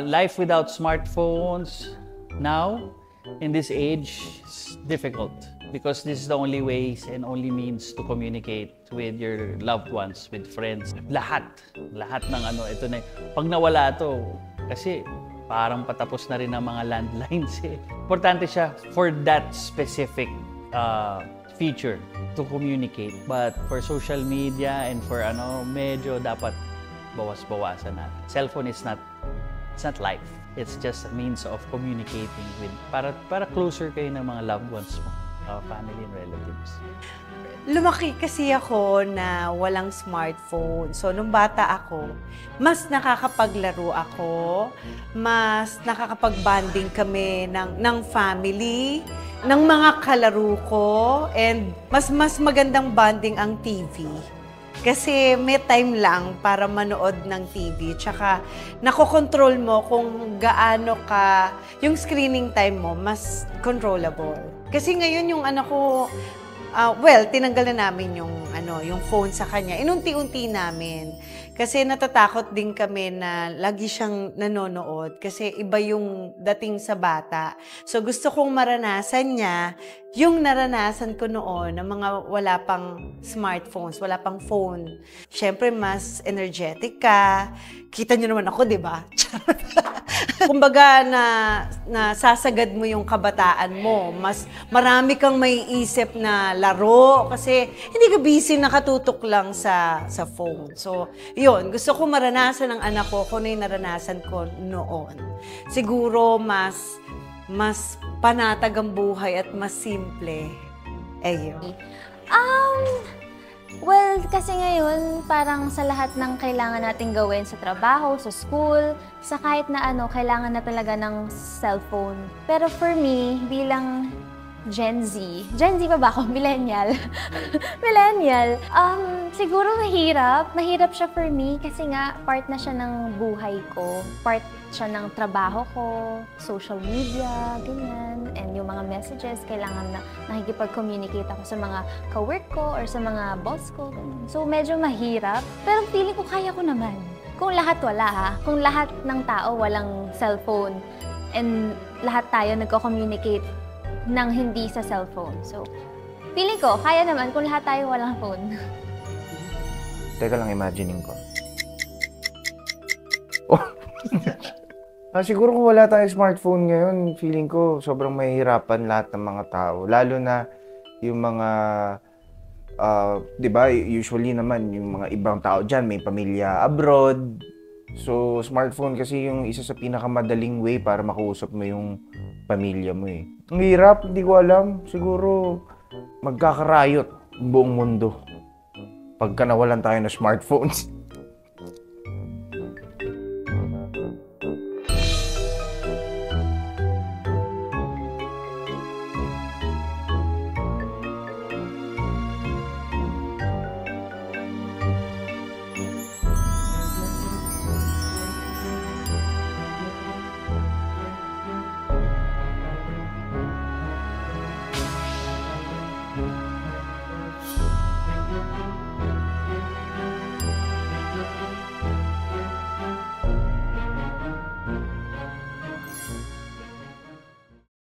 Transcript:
life without smartphones now, in this age, is difficult. Because this is the only ways and only means to communicate with your loved ones, with friends. Lahat ng ito na, pag nawala to, kasi parang patapos na rin ang mga landlines eh. Importante siya for that specific feature to communicate. But for social media and for medyo dapat bawas-bawasan natin. Cellphone is not life. It's just a means of communicating with, para closer kayo ng mga loved ones mo. Family and relatives. Lumaki kasi ako na walang smartphone. So, nung bata ako, mas nakakapaglaro ako, mas nakakapag-bonding kami ng family, ng mga kalaro ko, and mas magandang bonding ang TV. Kasi may time lang para manood ng TV. Tsaka nakokontrol mo kung gaano ka, yung screening time mo, mas controllable. Kasi ngayon yung anak ko, tinanggal na namin yung phone sa kanya. Inunti-unti namin. Kasi natatakot din kami na lagi siyang nanonood. Kasi iba yung dating sa bata. So gusto kong maranasan niya yung naranasan ko noon ng mga wala pang smartphones, wala pang phone. Siyempre, mas energetic ka. Kita niyo naman ako, di ba? Kumbaga na sasagad mo yung kabataan mo. Mas marami kang maiisip na laro kasi hindi ka busy nakatutok lang sa phone. So, yun. Gusto ko maranasan ng anak ko kung ano yung naranasan ko noon. Siguro mas panatag ang buhay at mas simple. Ayun. Well, kasi ngayon, parang sa lahat ng kailangan nating gawin sa trabaho, sa school, sa kahit na kailangan na talaga ng cellphone. Pero for me, bilang Gen Z pa ba ako? Millennial. Millennial. Siguro mahirap. Mahirap siya for me kasi nga part na siya ng buhay ko. Part siya ng trabaho ko, social media, ganyan. And yung mga messages, kailangan na nakikipag-communicate ako sa mga ka-work ko or sa mga boss ko. Ganyan. So medyo mahirap. Pero feeling ko kaya ko naman. Kung lahat wala ha. Kung lahat ng tao walang cellphone and lahat tayo nagko-communicate nang hindi sa cellphone. So, feeling ko, kaya naman kung lahat tayo walang phone. Teka lang, imagining ko. Siguro kung wala tayong smartphone ngayon, feeling ko sobrang mahihirapan lahat ng mga tao. Lalo na yung mga, di ba, usually naman yung mga ibang tao dyan, may pamilya abroad. So, smartphone kasi yung isa sa pinakamadaling way para makausap mo yung pamilya mo eh. Ang hirap, hindi ko alam. Siguro, magkakarayot buong mundo pagka nawalan tayo ng smartphones.